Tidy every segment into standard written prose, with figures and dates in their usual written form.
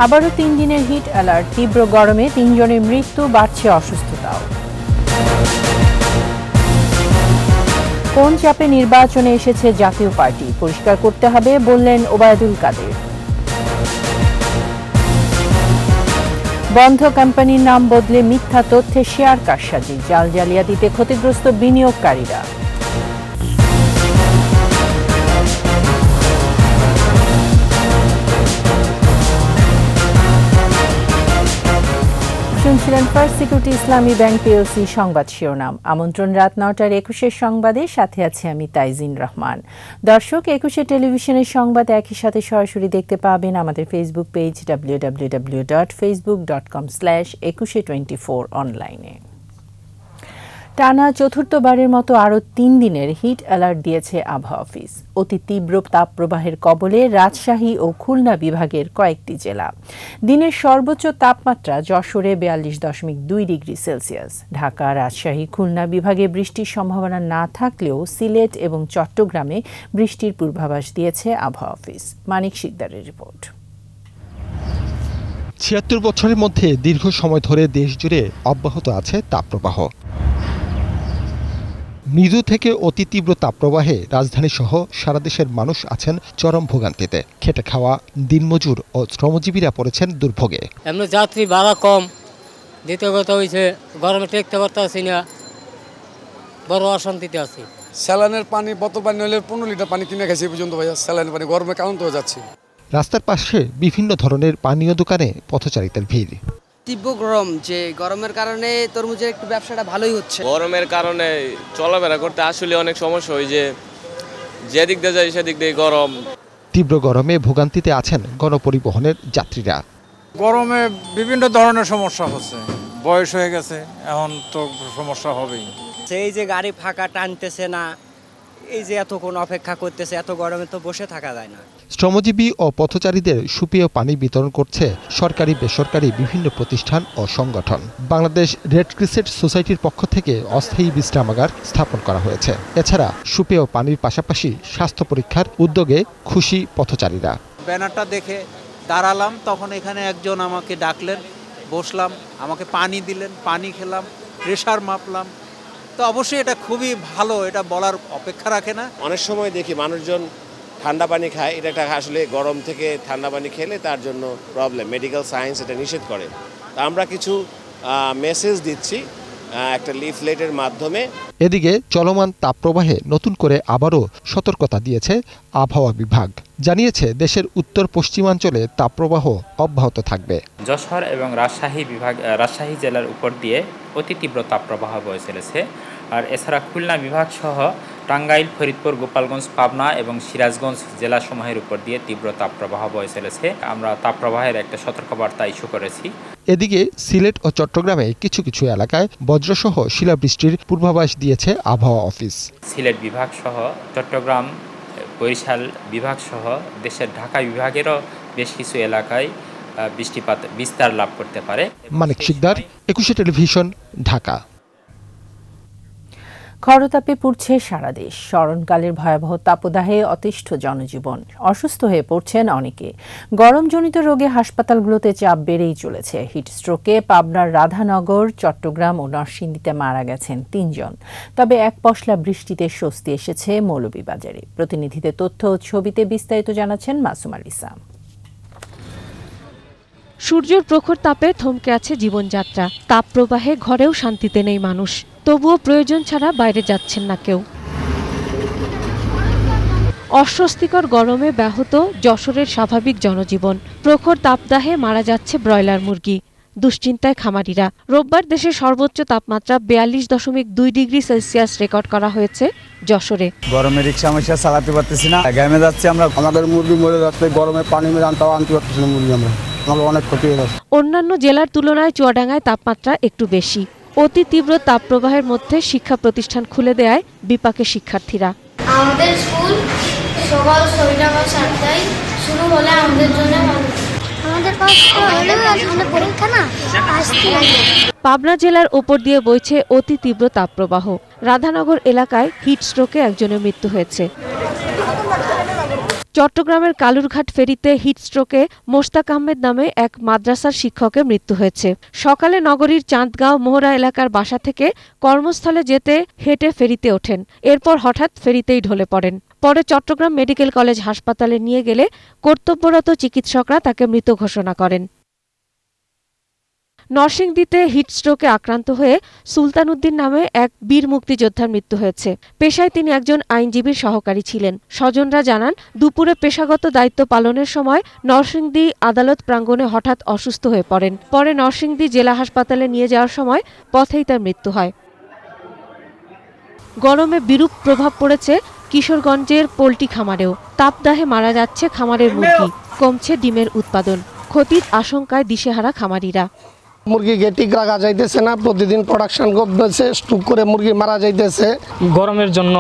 আবারও 3 দিনের hit alert, তীব্র গরমে 3 জনের মৃত্যু, বাড়ছে অসুস্থতাও। কোন চাপে নির্বাচনে এসেছে জাতীয় পার্টি, পরিষ্কার করতে হবে বললেন ওবায়দুল কাদের। বন্ধ কোম্পানির নাম বদলে মিথ্যা তথ্যে শেয়ার কারসাজি, জাল জালিয়াতিতে ক্ষতিগ্রস্ত বিনিয়োগকারীরা। শুনছিলেন ফার্স্ট সিকিউরিটি ইসলামী ব্যাংক পিএলসি সংবাদ শিরোনাম। আমন্ত্রণ রাত 9টার 21 সংবাদে, সাথে আছে আমি তাইজিন রহমান। দর্শক, 21 টেলিভিশনের সংবাদ একই সাথে সরাসরি দেখতে পাবেন আমাদের ফেসবুক পেজ www.facebook.com/2124 অনলাইনে। টানা চতুর্থবারের মতো আরও 3 দিনের হিট অ্যালার্ট দিয়েছে আবহাওয়া অফিস। অতি তীব্র তাপপ্রবাহের কবলে রাজশাহী ও খুলনা বিভাগের কয়েকটি জেলা। দিনের সর্বোচ্চ তাপমাত্রা যশোরে 42.2 ডিগ্রি সেলসিয়াস। ঢাকা, রাজশাহী, খুলনা বিভাগে বৃষ্টির সম্ভাবনা না থাকলেও সিলেট এবং চট্টগ্রামে বৃষ্টির পূর্বাভাস দিয়েছে আবহাওয়া অফিস। মানিক শিকদারের রিপোর্ট। ৭৬ বছরের মধ্যে দীর্ঘ সময় ধরে দেশজুড়ে অব্যাহত আছে তাপপ্রবাহ। মৃদু থেকে অতি তীব্র তাপপ্রবাহে রাজধানীসহ সারা দেশের মানুষ আছেন চরম ভোগান্তিতে। খেটে খাওয়া দিনমজুর ও শ্রমজীবীরা পড়েছেন দুর্ভোগে। এমনি যাত্রী ভাড়া কম, দ্বিতীয় কথা হয়েছে গরমে টেকতে পারতেছি না, বড় অশান্তিতে আছি। স্যালাইনের পানি, বোতল পানি হলে 15 লিটার পানি কিনে খাইছি পর্যন্ত ভাইয়া। স্যালাইনের পানি গরমে কারণ তো যাচ্ছে। রাস্তার পাশে বিভিন্ন ধরনের পানীয় দোকানে পথচারীদের ভিড়। তীব্র গরম, যে গরমের কারণে তরমুজের একটু ব্যবসাটা ভালোই হচ্ছে। গরমের কারণে চলাফেরা করতে আসলে অনেক সমস্যা হয়, যেদিক দিয়ে যাই সেদিক দিয়ে গরম। তীব্র গরমে ভোগান্তিতে আছেন গণপরিবহনের যাত্রীরা। গরমে বিভিন্ন ধরনের সমস্যা হচ্ছে, বয়স হয়ে গেছে, এখন তো সমস্যা হবেই। সেই যে গাড়ি ফাঁকা টানতেছে না, এই যে এতক্ষণ অপেক্ষা করতেছে, এত গরমে তো বসে থাকা যায় না। শ্রমজীবী ও পথচারীদের সুপেয় পানি বিতরণ করছে সরকারি বেসরকারি বিভিন্ন প্রতিষ্ঠান ও সংগঠন। বাংলাদেশ রেড ক্রিসেন্ট সোসাইটির পক্ষ থেকে অস্থায়ী বিশ্রামাগার স্থাপন করা হয়েছে। এছাড়া সুপেয় পানির পাশাপাশি স্বাস্থ্য পরীক্ষার উদ্যোগে খুশি পথচারীরা। ব্যানারটা দেখে দাঁড়ালাম, তখন এখানে একজন আমাকে ডাকলেন, বসলাম, আমাকে পানি দিলেন, পানি খেলাম, প্রেশার মাপলাম। তো অবশ্যই এটা খুবই ভালো, এটা বলার অপেক্ষা রাখে না। অনেক সময় দেখি মানুষজন ঠান্ডা পানি খায়, এটা একটা আসলে গরম থেকে ঠান্ডা পানি খেলে তার জন্য প্রবলেম। মেডিকেল সায়েন্স এটা নিষেধ করে। তা আমরা কিছু মেসেজ দিচ্ছি একটা লিফলেটের মাধ্যমে। এদিকে চলমান তাপপ্রবাহে নতুন করে আবারও সতর্কতা দিয়েছে আবহাওয়া বিভাগ। জানিয়েছে দেশের উত্তর পশ্চিমাঞ্চলে তাপপ্রবাহ অব্যাহত থাকবে। যশোর এবং রাজশাহী জেলার উপর দিয়ে অতি তীব্র তাপপ্রবাহ বয়ে চলেছে। আর এছাড়া খুলনা বিভাগ সহ টাঙ্গাইল, ফরিদপুর, গোপালগঞ্জ, পাবনা এবং সিরাজগঞ্জ জেলাসমূহের উপর দিয়ে তীব্র তাপপ্রবাহ বয়ে চলেছে। আমরা তাপপ্রবাহের একটা সতর্কবার্তা ইস্যু করেছি। এদিকে সিলেট ও চট্টগ্রামে কিছু কিছু এলাকায় বজ্রসহ শিলাবৃষ্টির পূর্বাভাস দিয়েছে আবহাওয়া অফিস। সিলেট বিভাগ সহ চট্টগ্রাম, বরিশাল বিভাগ সহ দেশের ঢাকা বিভাগেরও বেশ কিছু এলাকায় বৃষ্টিপাত বিস্তার লাভ করতে পারে। মানিক শিকদার, 21 টেলিভিশন, ঢাকা। খরতাপে পুড়ছে সারা দেশ। স্মরণকালের ভয়াবহ তাপদাহে অতিষ্ঠ জনজীবন, অসুস্থ হয়ে পড়ছেন অনেকে। গরমজনিত রোগে হাসপাতালগুলোতে চাপ বেড়েই চলেছে। হিটস্ট্রোকে পাবনার রাধানগর, চট্টগ্রাম ও নরসিংদীতে মারা গেছেন 3 জন। তবে এক পশলা বৃষ্টিতে স্বস্তি এসেছে মৌলভীবাজারে। প্রতিনিধিদের তথ্য ও ছবিতে বিস্তারিত জানাচ্ছেন মাসুম আলিসা। সূর্যের প্রখর তাপে থমকে আছে জীবনযাত্রা। তাপপ্রবাহে ঘরেও শান্তিতে নেই মানুষ, তবুও প্রয়োজন ছাড়া বাইরে যাচ্ছেন না কেউ। অস্বস্তিকর গরমে ব্যাহত যশোরের স্বাভাবিক জনজীবন। প্রখর তাপদাহে মারা যাচ্ছে ব্রয়লার মুরগি। দুশ্চিন্তায় খামারিরা। রোববার দেশের সর্বোচ্চ তাপমাত্রা 42.2 ডিগ্রি সেলসিয়াস রেকর্ড করা হয়েছে যশোরে। গরমে রিক্সা মিক্সা চালাতে পারতেছি না, ঘেমে যাচ্ছে আমরা। আমাদের মুরগি মরে যাচ্ছে, গরমে পানি আনতে পারতেছি না মুরগি, আমরা অনেক ক্ষতি হয়ে যাচ্ছে। অন্যান্য জেলার তুলনায় চুয়াডাঙ্গায় তাপমাত্রা একটু বেশি। অতি তীব্র তাপপ্রবাহের মধ্যে শিক্ষা প্রতিষ্ঠান খুলে দেয় বিপাকে শিক্ষার্থীরা। আমাদের স্কুল সকাল 6টা বা 7টায় শুরু হলে আমাদের জন্য আমাদের পরীক্ষা না। পাবনা জেলার ওপর দিয়ে বইছে অতি তীব্র তাপপ্রবাহ। রাধানগর এলাকায় হিটস্ট্রোকে একজনের মৃত্যু হয়েছে। চট্টগ্রামের কালুরঘাট ফেরিতে হিটস্ট্রোকে মোশতাক আহমেদ নামে এক মাদ্রাসার শিক্ষকের মৃত্যু হয়েছে। সকালে নগরীর চাঁদগাঁও মোহরা এলাকার বাসা থেকে কর্মস্থলে যেতে হেঁটে ফেরিতে ওঠেন। এরপর হঠাৎ ফেরিতেই ঢলে পড়েন। পরে চট্টগ্রাম মেডিকেল কলেজ হাসপাতালে নিয়ে গেলে কর্তব্যরত চিকিৎসকরা তাকে মৃত ঘোষণা করেন। নরসিংদীতে হিটস্ট্রোকে আক্রান্ত হয়ে সুলতান উদ্দিন নামে এক বীর মুক্তিযোদ্ধার মৃত্যু হয়েছে। পেশায় তিনি একজন আইনজীবীর সহকারী ছিলেন। স্বজনরা জানান, দুপুরে পেশাগত দায়িত্ব পালনের সময় নরসিংদী আদালত প্রাঙ্গণে হঠাৎ অসুস্থ হয়ে পড়েন। পরে নরসিংদী জেলা হাসপাতালে নিয়ে যাওয়ার সময় পথেই তার মৃত্যু হয়। গরমে বিরূপ প্রভাব পড়েছে কিশোরগঞ্জের পোল্ট্রি খামারেও। তাপদাহে মারা যাচ্ছে খামারের মুরগি, কমছে ডিমের উৎপাদন। ক্ষতির আশঙ্কায় দিশেহারা খামারিরা। মুরগিকে ঠিক রাখা যাইতেছে না, প্রতিদিন প্রোডাকশন কমতেছে, স্টুক করে মুরগি মারা যাইতেছে গরমের জন্য,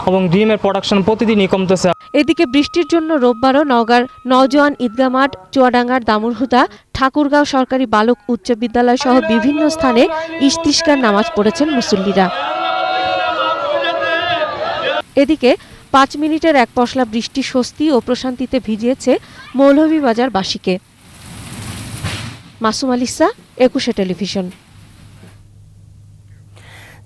এবং ডিমের প্রোডাকশন প্রতিদিনই কমতেছে। এদিকে বৃষ্টির জন্য রোববারও নওগাঁর নওজোয়ান ঈদগাহ মাঠ, চুয়াডাঙ্গার দামুরহুদা, ঠাকুরগাঁও সরকারি বালক উচ্চ বিদ্যালয় সহ বিভিন্ন স্থানে ইস্তিসকার নামাজ পড়েছেন মুসল্লিরা। এদিকে 5 মিনিটের এক পশলা বৃষ্টি স্বস্তি ও প্রশান্তিতে ভিজিয়েছে মৌলভীবাজারবাসীকে। মাসুম আলিসা, 21 টেলিভিশন।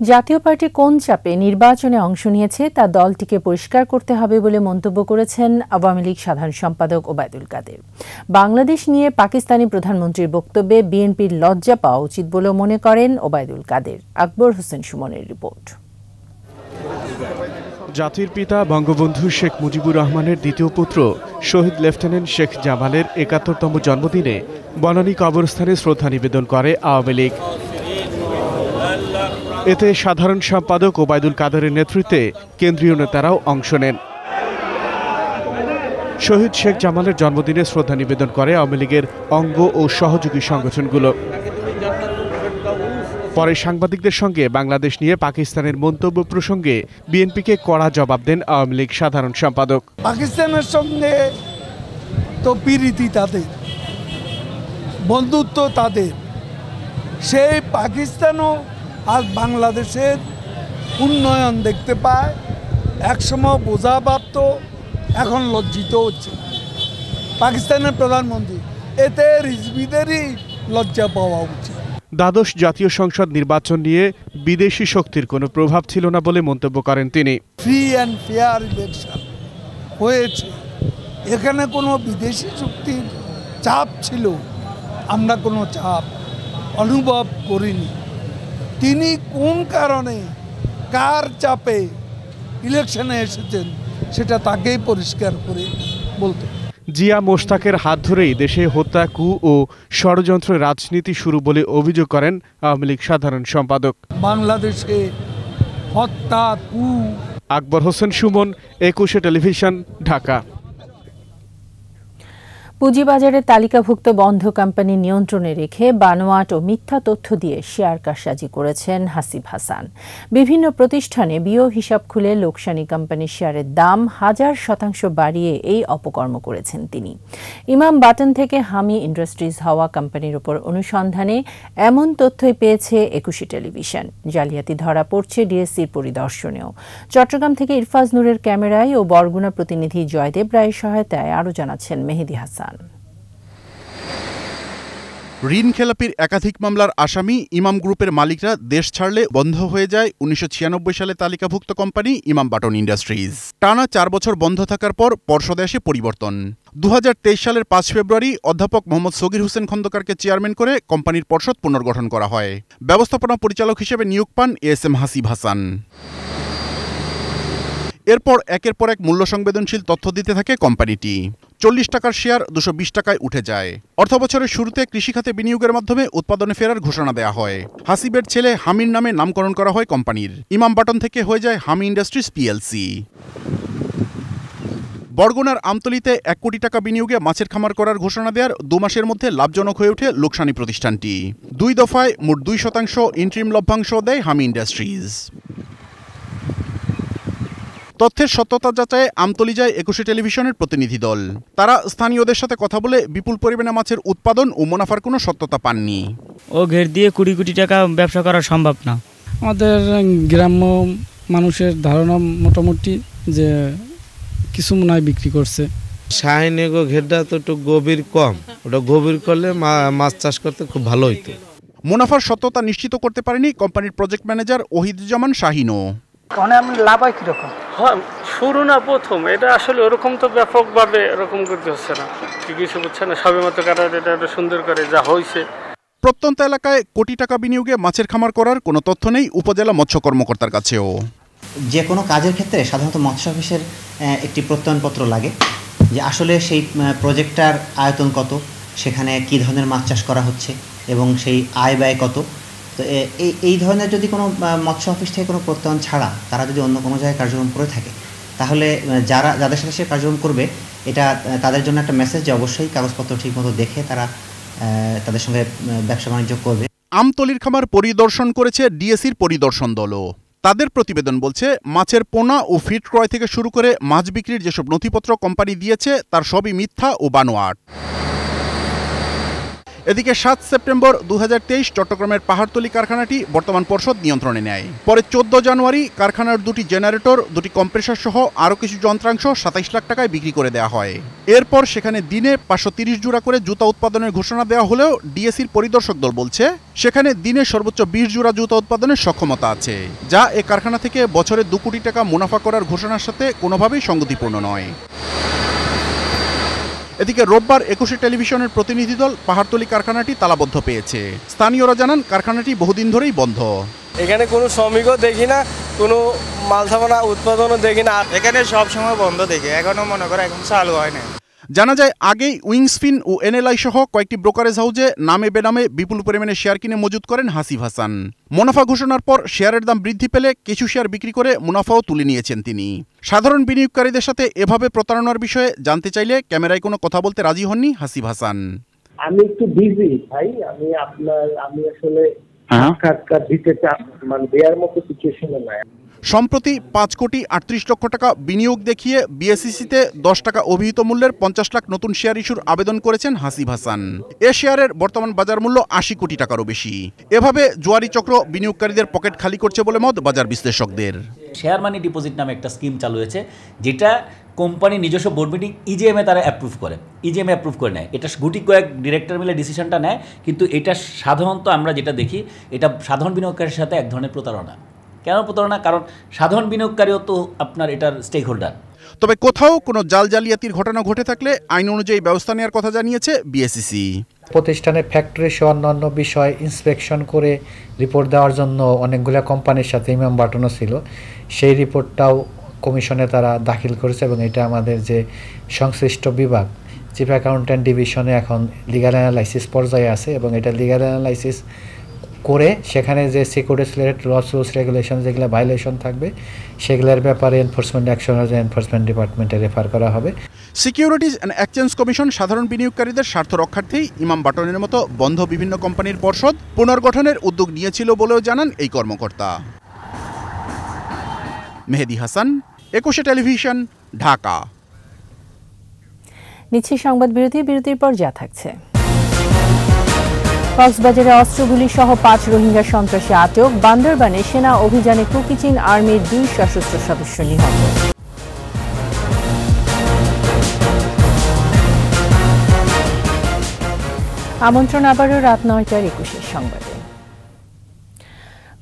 জাতীয় পার্টি কোন চাপে নির্বাচনে অংশ নিয়েছে তা দলটিকে পরিষ্কার করতে হবে বলে মন্তব্য করেছেন আওয়ামী লীগ সাধারণ সম্পাদক ওবায়দুল কাদের। বাংলাদেশ নিয়ে পাকিস্তানি প্রধানমন্ত্রীর বক্তব্যে বিএনপির লজ্জা পাওয়া উচিত বলেও মনে করেন ওবায়দুল কাদের। আকবর হোসেন সুমনের রিপোর্ট। জাতির পিতা বঙ্গবন্ধু শেখ মুজিবুর রহমানের দ্বিতীয় পুত্র শহীদ লেফটেন্যান্ট শেখ জামালের ৭১তম জন্মদিনে বনানী কবরস্থানে শ্রদ্ধা নিবেদন করে আওয়ামী লীগ। এতে সাধারণ সম্পাদক ওবায়দুল কাদেরের নেতৃত্বে কেন্দ্রীয় নেতারাও অংশ নেন। শহীদ শেখ জামালের জন্মদিনে শ্রদ্ধা নিবেদন করে আওয়ামী লীগের অঙ্গ ও সহযোগী সংগঠনগুলো। পরে সাংবাদিকদের সঙ্গে বাংলাদেশ নিয়ে পাকিস্তানের মন্তব্য প্রসঙ্গে বিএনপিকে কড়া জবাব দেন আওয়ামী লীগ সাধারণ সম্পাদক। পাকিস্তানের সঙ্গে তো প্রীতি তাদের, বন্ধুত্ব তাদের, সেই পাকিস্তানও আজ বাংলাদেশের উন্নয়ন দেখতে পায়। একসময় বোঝা ভাবত, এখন লজ্জিত হচ্ছে পাকিস্তানের প্রধানমন্ত্রী। এতে রিজভিদেরই লজ্জা পাওয়া উচিত। দ্বাদশ জাতীয় সংসদ নির্বাচন নিয়ে বিদেশি শক্তির কোনো প্রভাব ছিল না বলে মন্তব্য করেন তিনি। ফ্রি অ্যান্ড ফেয়ার ইলেকশন হয়েছে, এখানে কোনো বিদেশি শক্তির চাপ ছিল, আমরা কোনো চাপ অনুভব করিনি। তিনি কোন কারণে কার চাপে ইলেকশনে এসেছেন সেটা তাকেই পরিষ্কার করে বলতে। জিয়া মোশতাকের হাত ধরেই দেশে হত্যা, কু ও ষড়যন্ত্র রাজনীতি শুরু বলে অভিযোগ করেন আওয়ামী লীগ সাধারণ সম্পাদক। বাংলাদেশে হত্যা, কু। আকবর হোসেন সুমন, 21 টেলিভিশন, ঢাকা। পুঁজিবাজারে তালিকাভুক্ত বন্ধ কোম্পানি নিয়ন্ত্রণে রেখে বানোয়াট ও মিথ্যা তথ্য দিয়ে শেয়ার কারসাজি করেছেন হাসিব হাসান। বিভিন্ন প্রতিষ্ঠানে বিও হিসাব খুলে লোকসানি কোম্পানির শেয়ারের দাম 1000% বাড়িয়ে এই অপকর্ম করেছেন তিনি। ইমাম বাটন থেকে হামি ইন্ডাস্ট্রিজ হওয়া কোম্পানির উপর অনুসন্ধানে এমন তথ্যই পেয়েছে 21 টেলিভিশন। জালিয়াতি ধরা পড়ছে ডিএসসির পরিদর্শনেও। চট্টগ্রাম থেকে ইরফাজ নূরের ক্যামেরায় ও বরগুনা প্রতিনিধি জয়দেব রায়ের সহায়তায় আরও জানাচ্ছেন মেহেদি হাসান। ঋণ খেলাপির একাধিক মামলার আসামি ইমাম গ্রুপের মালিকরা দেশ ছাড়লে বন্ধ হয়ে যায় 1996 সালে তালিকাভুক্ত কোম্পানি ইমাম বাটন ইন্ডাস্ট্রিজ। টানা 4 বছর বন্ধ থাকার পর পর্ষদে আসে পরিবর্তন। 2023 সালের 5 ফেব্রুয়ারি অধ্যাপক মোহাম্মদ সগির হোসেন খন্দকারকে চেয়ারম্যান করে কোম্পানির পর্ষদ পুনর্গঠন করা হয়। ব্যবস্থাপনা পরিচালক হিসেবে নিয়োগ পান এএসএম হাসিব হাসান। এরপর একের পর এক মূল্য সংবেদনশীল তথ্য দিতে থাকে কোম্পানিটি। 40 টাকার শেয়ার 220 টাকায় উঠে যায়। অর্থবছরের শুরুতে কৃষিখাতে বিনিয়োগের মাধ্যমে উৎপাদনে ফেরার ঘোষণা দেওয়া হয়। হাসিবের ছেলে হামির নামে নামকরণ করা হয় কোম্পানির। ইমাম বাটন থেকে হয়ে যায় হামি ইন্ডাস্ট্রিজ পিএলসি। বরগুনার আমতলীতে 1 কোটি টাকা বিনিয়োগে মাছের খামার করার ঘোষণা দেওয়ার 2 মাসের মধ্যে লাভজনক হয়ে ওঠে লোকসানি প্রতিষ্ঠানটি। 2 দফায় মোট 2% ইন্ট্রিম লভ্যাংশ দেয় হামি ইন্ডাস্ট্রিজ। তথ্যের সত্যতা যাচাইয়ে আমতলী যায় 21 টেলিভিশনের প্রতিনিধি দল। তারা স্থানীয়দের সাথে কথা বলে বিপুল পরিমাণে মাছের উৎপাদন ও মুনাফার কোনো সত্যতা পাননি। ও ঘের দিয়ে কোটি কোটি টাকা ব্যবসা করা সম্ভব না। আমাদের গ্রাম্য মানুষের ধারণা মোটামুটি যে কিছু মনে হয় বিক্রি করছে, শাহিনেগো ঘেরটা তো একটু গভীর কম, ওটা গভীর করলে মাছ চাষ করতে খুব ভালো হইতো। মুনাফার সত্যতা নিশ্চিত করতে পারেনি কোম্পানির প্রজেক্ট ম্যানেজার ওহিদুজ্জামান শাহিনও। লাভ হয় কিরকম? শুরু না প্রথম, এটা আসলে ওরকম তো ব্যাপকভাবে এরকম করতে হচ্ছে না, কিছু বুঝছে না, সবে মতো কাটা এটা সুন্দর করে যা হয়েছে। প্রত্যন্ত এলাকায় কোটি টাকা বিনিয়োগে মাছের খামার করার কোনো তথ্য নেই উপজেলা মৎস্য কর্মকর্তার কাছেও। যে কোনো কাজের ক্ষেত্রে সাধারণত মৎস্য অফিসের একটি প্রত্যয়নপত্র লাগে, যে আসলে সেই প্রজেক্টটার আয়তন কত, সেখানে কী ধরনের মাছ চাষ করা হচ্ছে এবং সেই আয় ব্যয় কত। তো এই ধরনের যদি কোনো মৎস্য অফিস থেকে কোনো প্রত্যয়ন ছাড়া তারা যদি অন্য কোনো জায়গায় কার্যক্রম করে থাকে, তাহলে যাদের সাথে সে কার্যক্রম করবে এটা তাদের জন্য একটা মেসেজ যে অবশ্যই কাগজপত্র ঠিকমতো দেখে তারা তাদের সঙ্গে ব্যবসা বাণিজ্য করবে। আমতলির খামার পরিদর্শন করেছে ডিএসির পরিদর্শন দলও। তাদের প্রতিবেদন বলছে মাছের পোনা ও ফিড ক্রয় থেকে শুরু করে মাছ বিক্রির যেসব নথিপত্র কোম্পানি দিয়েছে তার সবই মিথ্যা ও বানোয়াট। এদিকে ৭ সেপ্টেম্বর ২০২৩ চট্টগ্রামের পাহাড়তলী কারখানাটি বর্তমান পর্ষদ নিয়ন্ত্রণে নেয়। পরে ১৪ জানুয়ারি কারখানার ২টি জেনারেটর, 2টি কম্প্রেসার সহ আরও কিছু যন্ত্রাংশ ২৭ লাখ টাকায় বিক্রি করে দেওয়া হয়। এরপর সেখানে দিনে ৫৩০ জোড়া করে জুতা উৎপাদনের ঘোষণা দেওয়া হলেও ডিএসির পরিদর্শক দল বলছে সেখানে দিনে সর্বোচ্চ ২০ জোড়া জুতা উৎপাদনের সক্ষমতা আছে, যা এ কারখানা থেকে বছরে ২ কোটি টাকা মুনাফা করার ঘোষণার সাথে কোনোভাবেই সঙ্গতিপূর্ণ নয়। এদিকে রোববার ২১ টেলিভিশনের প্রতিনিধি দল পাহাড়তলী কারখানাটি তালাবদ্ধ পেয়েছে। স্থানীয়রা জানান কারখানাটি বহুদিন ধরেই বন্ধ। এখানে কোনো শ্রমিকও দেখি না, কোনো মালসামানা উৎপাদনও দেখি না, এখানে সব সময় বন্ধ দেখি, এখনো মনে করে এখন চালু হয় না। জানা যায় আগেই উইংসফিন ও এনএলআই সহ কয়েকটি ব্রোকারেজ হাউজে নামে বেনামে বিপুল পরিমাণে শেয়ার কিনে মজুত করেন হাসিব হাসান। মুনাফা ঘোষণার পর শেয়ারের দাম বৃদ্ধি পেলে কিছু শেয়ার বিক্রি করে মুনাফাও তুলে নিয়েছেন তিনি। সাধারণ বিনিয়োগকারীদের সাথে এভাবে প্রতারণার বিষয়ে জানতে চাইলে ক্যামেরায় কোনো কথা বলতে রাজি হননি হাসিব হাসান। আমি একটু বিজি ভাই, আমি আসলে সাক্ষাৎকার দিতে চাই, মানে দেওয়ার মতো সিচুয়েশনে নাই। সম্প্রতি ৫ কোটি ৩৮ লক্ষ টাকা বিনিয়োগ দেখিয়ে বিএসইসিতে ১০ টাকা অভিহিত মূল্যের ৫০ লাখ নতুন শেয়ার ইস্যুর আবেদন করেছেন হাসিব হাসান। এ শেয়ারের বর্তমান বাজার মূল্য ৮০ কোটি টাকারও বেশি। এভাবে জুয়ারি চক্র বিনিয়োগকারীদের পকেট খালি করছে বলে মত বাজার বিশ্লেষকদের। শেয়ার মানি ডিপোজিট নামে একটা স্কিম চালু হয়েছে, যেটা কোম্পানি নিজস্ব বোর্ড মিটিং ইজিএমে তারা অ্যাপ্রুভ করে, ইজিএমে অ্যাপ্রুভ করে নেয়। এটা গুটি কয়েক ডিরেক্টর মিলে ডিসিশনটা নেয়, কিন্তু এটা সাধারণত আমরা যেটা দেখি এটা সাধারণ বিনিয়োগকারীর সাথে এক ধরনের প্রতারণা। কেন প্রতারণা? কারণ সাধারণ বিনিয়োগকারীও তো আপনার এটার স্টেক হোল্ডার। তবে কোথাও কোনো জালিয়াতির ঘটনা ঘটে থাকলে আইন অনুযায়ী ব্যবস্থা নেওয়ার কথা জানিয়েছে বিএসইসি। প্রতিষ্ঠানের ফ্যাক্টরি সহ অন্যান্য বিষয় ইন্সপেকশন করে রিপোর্ট দেওয়ার জন্য অনেকগুলো কোম্পানির সাথে ইমাম বাটনও ছিল, সেই রিপোর্টটাও কমিশনে তারা দাখিল করেছে এবং এটা আমাদের যে সংশ্লিষ্ট বিভাগ চিফ অ্যাকাউন্ট্যান্ট ডিভিশনে এখন লিগ্যাল অ্যানালাইসিস পর্যায়ে আছে এবং এটা লিগ্যাল অ্যানালাইসিস করে সেখানে যে সিকিউরিটি রিলেটেড রুলস রেগুলেশন যেগুলো ভায়োলেশন থাকবে সেগুলোর ব্যাপারে এনফোর্সমেন্ট অ্যাকশন এনফোর্সমেন্ট ডিপার্টমেন্টে রেফার করা হবে। সিকিউরিটিজ অ্যান্ড এক্সচেঞ্জ কমিশন সাধারণ বিনিয়োগকারীদের স্বার্থ রক্ষার্থেই ইমাম বাটনের মতো বন্ধ বিভিন্ন কোম্পানির পর্ষদ পুনর্গঠনের উদ্যোগ নিয়েছিল বলেও জানান এই কর্মকর্তা। মেহেদি হাসান, ২১ টেলিভিশন, ঢাকা। নিচ্ছি সংবাদ বিরতির পর যা থাকছে। কক্সবাজারে অস্ত্রগুলি সহ ৫ রোহিঙ্গা সন্ত্রাসী আটক। বান্দরবানে সেনা অভিযানে কুকিচিন আর্মির ২ সশস্ত্র সদস্য নিহত। আমন্ত্রণ আবারও রাত ৯টার ২১ সংবাদে।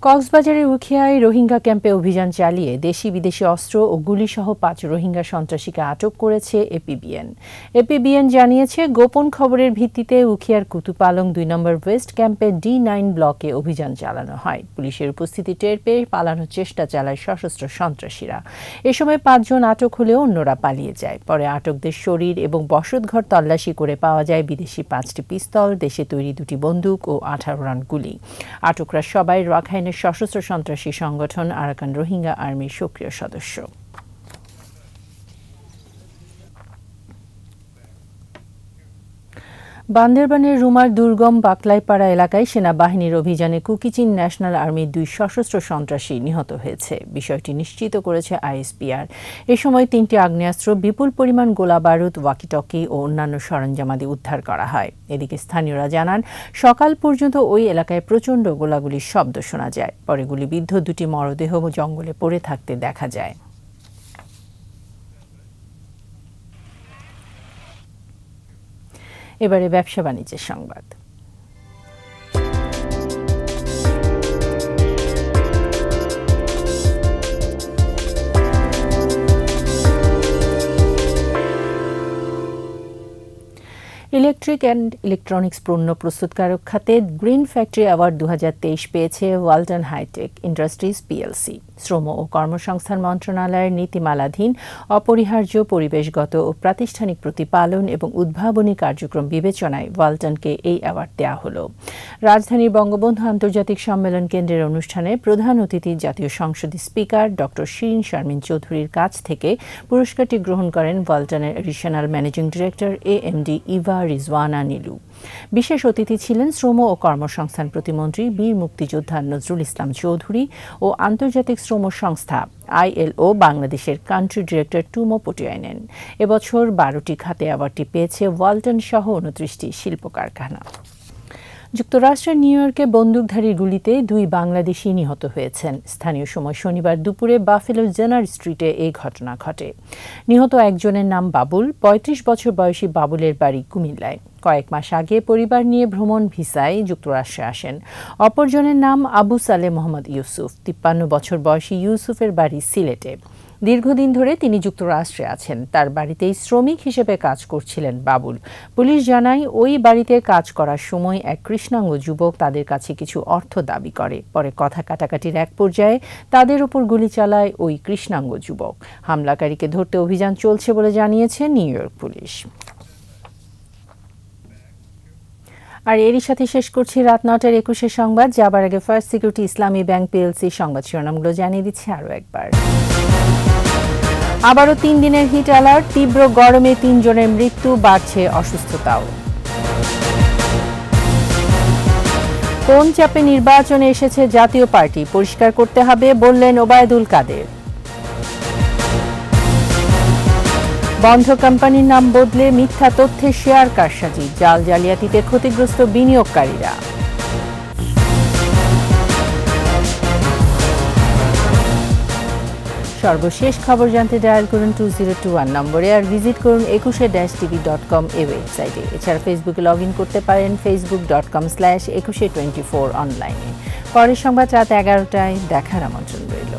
কক্সবাজারের উখিয়ায় রোহিঙ্গা ক্যাম্পে অভিযান চালিয়ে দেশি বিদেশি অস্ত্র ও গুলিসহ ৫ রোহিঙ্গা সন্ত্রাসীকে আটক করেছে এপিবিএন জানিয়েছে গোপন খবরের ভিত্তিতে উখিয়ার কুতুপালং ২ নম্বর ওয়েস্ট ক্যাম্পে D9 ব্লকে অভিযান চালানো হয়। পুলিশের উপস্থিতি টের পেয়ে পালানোর চেষ্টা চালায় সশস্ত্র সন্ত্রাসীরা। এ সময় ৫ জন আটক হলেও অন্যরা পালিয়ে যায়। পরে আটকদের শরীর এবং বসতঘর তল্লাশি করে পাওয়া যায় বিদেশি ৫টি পিস্তল, দেশে তৈরি 2টি বন্দুক ও 18 রাউন্ড গুলি। আটকরা সবাই রাখাইনের সশস্ত্র সন্ত্রাসী সংগঠন আরাকান রোহিঙ্গা আর্মির সক্রিয় সদস্য। বান্দরবানের রুমার দুর্গম বাকলাইপাড়া এলাকায় সেনাবাহিনীর অভিযানে কুকিচিন ন্যাশনাল আর্মির 2 সশস্ত্র সন্ত্রাসী নিহত হয়েছে। বিষয়টি নিশ্চিত করেছে আইএসপিআর। এ সময় 3টি আগ্নেয়াস্ত্র, বিপুল পরিমাণ গোলাবারুদ, ওয়াকিটকি ও অন্যান্য সরঞ্জামাদি উদ্ধার করা হয়। এদিকে স্থানীয়রা জানান সকাল পর্যন্ত ওই এলাকায় প্রচণ্ড গোলাগুলির শব্দ শোনা যায়। পরে গুলিবিদ্ধ 2টি মরদেহ জঙ্গলে পড়ে থাকতে দেখা যায়। এবারে ব্যবসা বাণিজ্যের সংবাদ। ইলেকট্রিক অ্যান্ড ইলেকট্রনিক্স পণ্য প্রস্তুতকারক খাতে গ্রিন ফ্যাক্টরি অ্যাওয়ার্ড 2023 পেয়েছে ওয়ালটন হাইটেক ইন্ডাস্ট্রিজ পিএলসি। শ্রম ও কর্মসংস্থান মন্ত্রণালয়ের নীতিমালাধীন অপরিহার্য পরিবেশগত ও প্রাতিষ্ঠানিক প্রতিপালন এবং উদ্ভাবনী কার্যক্রম বিবেচনায় ওয়ালটনকে এই অ্যাওয়ার্ড দেওয়া হলো। রাজধানীর বঙ্গবন্ধু আন্তর্জাতিক সম্মেলন কেন্দ্রের অনুষ্ঠানে প্রধান অতিথি জাতীয় সংসদের স্পিকার ডক্টর শিরিন শারমিন চৌধুরীর কাছ থেকে পুরস্কারটি গ্রহণ করেন ওয়ালটনের additional managing director AMD Eva Rizwana Nilu. বিশেষ অতিথি ছিলেন শ্রম ও কর্মসংস্থান প্রতিমন্ত্রী বীর মুক্তিযোদ্ধা নজরুল ইসলাম চৌধুরী ও আন্তর্জাতিক শ্রম সংস্থা ILO বাংলাদেশের কান্ট্রি ডিরেক্টর টুমো পটিয়াইনেন। এবছর 12টি খাতে অ্যাওয়ার্ডটি পেয়েছে ওয়ালটন সহ 29টি শিল্প কারখানা। যুক্তরাষ্ট্রের নিউ ইয়র্কে বন্দুকধারীর গুলিতে 2 বাংলাদেশি নিহত হয়েছেন। স্থানীয় সময় শনিবার দুপুরে বাফেলো জেনার স্ট্রিটে এই ঘটনা ঘটে। নিহত একজনের নাম বাবুল। 35 বছর বয়সী বাবুলের বাড়ি কুমিল্লায়। কয়েক মাস আগে পরিবার নিয়ে ভ্রমণ ভিসায় যুক্তরাষ্ট্রে আসেন। অপরজনের নাম আবু সালে মোহাম্মদ ইউসুফ। 53 বছর বয়সী ইউসুফের বাড়ি সিলেটে। দীর্ঘদিন ধরে তিনি যুক্তরাষ্ট্রে আছেন। তার বাড়িতেই শ্রমিক হিসেবে কাজ করছিলেন বাবুল। পুলিশ জানায় ওই বাড়িতে কাজ করার সময় এক কৃষ্ণাঙ্গ যুবক তাদের কাছে কিছু অর্থ দাবি করে। পরে কথা কাটাকাটির এক পর্যায়ে তাদের উপর গুলি চালায় ওই কৃষ্ণাঙ্গ যুবক। হামলাকারীকে ধরতে অভিযান চলছে বলে জানিয়েছে নিউ ইয়র্ক পুলিশ। আর এরই সাথে শেষ করছি রাত 9টার 21 সংবাদ। যাবার আগে ফার্স্ট সিকিউরিটি ইসলামী ব্যাংক পিএলসি সংবাদ শিরোনামগুলো জানিয়ে দিচ্ছে আরও একবার। আবারও 3 দিনের হিট অ্যালার্ট। তীব্র গরমে 3 জনের মৃত্যু, বাড়ছে অসুস্থতাও। কোন চাপে নির্বাচনে এসেছে জাতীয় পার্টি, পরিষ্কার করতে হবে বললেন ওবায়দুল কাদের। বন্ধ কোম্পানির নাম বদলে মিথ্যা তথ্যের শেয়ার কারসাজি, জাল জালিয়াতিতে ক্ষতিগ্রস্ত বিনিয়োগকারীরা। সর্বশেষ খবর জানতে ডায়াল করুন 2021 নম্বরে আর ভিজিট করুন 21-tv.com এই ওয়েবসাইটে। এছাড়া ফেসবুকে লগ ইন করতে পারেন facebook.com/2124 অনলাইনে। পরের সংবাদ রাত 11টায় দেখার আমন্ত্রণ রইল।